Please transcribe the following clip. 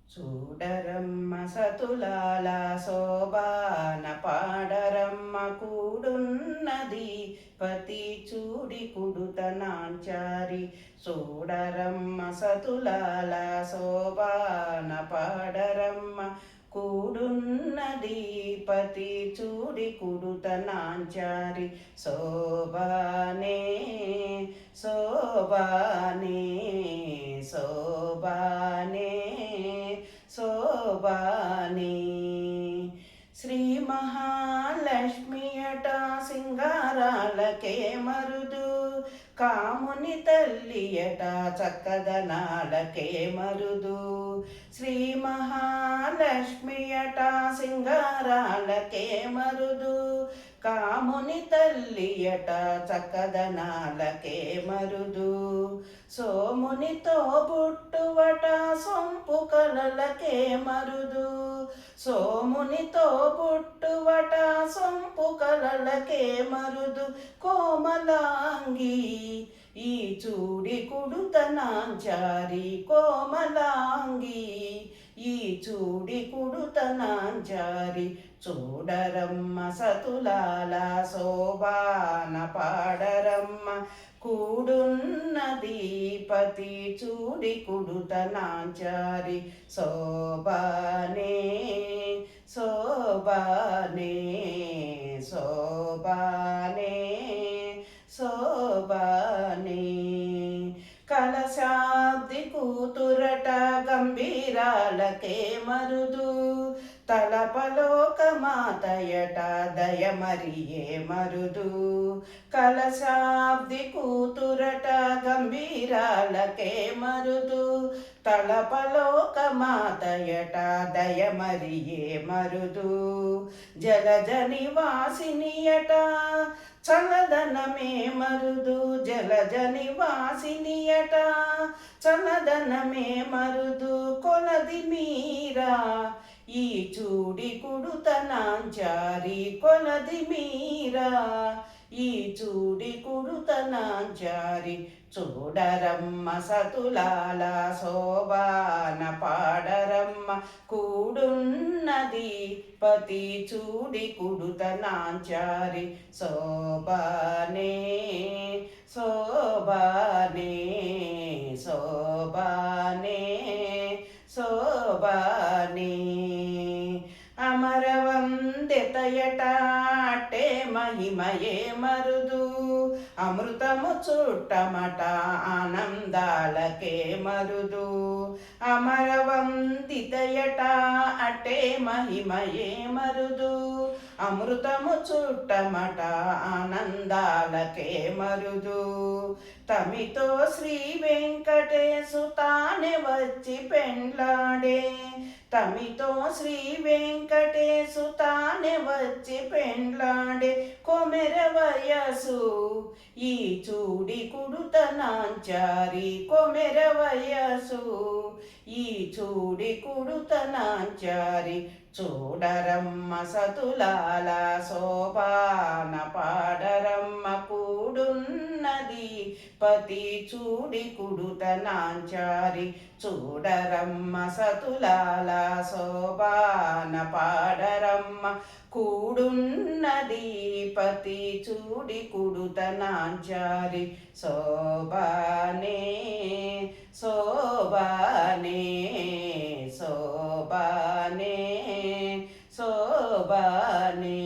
చూడరమ్మ సతులాల శోభాన పాడరమ్మ కూడున్నది పతి చూడి కుడుత నాంచారి. చూడరమ్మ సతులాల శోభాన పాడరమ్మ కూడున్నది పతి చూడి కుడుత నాంచారి. శోభానే శోభానే శోభానే శోభాని. శ్రీ మహాలక్ష్మియట సింగారాలకే మరుదు, కాముని తల్లియట చక్కదనాలకే మరుదు. శ్రీ మహాలక్ష్మియట సింగారాలకే మరుదు, కాముని తల్లియట చక్కదనాలకే మరుదు. సోమునితో పుట్టువట సొంపు కలలకే మరుదు. సోమునితో పుట్టువట సొంపు కలలకే మరుదు. కోమలాంగి ఈ చూడి కుడుత నాంచారి. కోమలాంగి ఈ చూడి కుడుత నాంచారి. చూడరమ్మ సతులాల శోభాన పాడరమ్మ కూడున్నది పతి చూడి కుడుత నాంచారి. శోభానే శోభానే శోభానే శోభానే. కలశాబ్ది కూతురట గంభీరాలకే మరుదు, తలపలోక మాతయట దయమరియే మరుదు. కలశాబ్ది కూతురట గంభీరాలకే మరుదు, తలపలోక మాతయట దయమరియే మరుదు. జలజ నివాసినియట చలదనమే మరుదు. జలజ నివాసినియట చలదనమే మరుదు. కొలది మీరా ఈ చూడి కుడుత నాంచారి. కొలది మీరా ఈ చూడి కుడుత నాంచారి. చూడరమ్మ సతులాల శోభాన పాడరమ్మ కూడున్నది పతి చూడి కుడుత నాంచారి. శోభానే శోభానే శోభానే శోభానే. అమరవందితయట అట్టే మహిమయే మరుదు, అమృతము చుట్టమట ఆనందాలకే మరుదు. అమరవందితయట అట్టే మహిమయే మరుదు, అమృతము చుట్టమట ఆనందాలకే మరుదు. తమితో శ్రీ వెంకటేశు తానే వచ్చి పెండ్లాడే. తమితో శ్రీ వెంకటేశు తానే వచ్చి పెండ్లాడే. కొమెర వయసు ఈ చూడి కుడుత నాంచారి. కొమెర వయసు ఈ చూడి కుడుత నాంచారి. చూడరమ్మ సతులాల శోభాన పాడరమ్మ కూడున్నది పతి చూడి కుడుత నాంచారి. చూడరమ్మ సతులాల శోభాన పాడరమ్మ కూడున్నది పతి చూడి కుడుత నాంచారి. శోభానే శోభానే శోభానే శోభానే.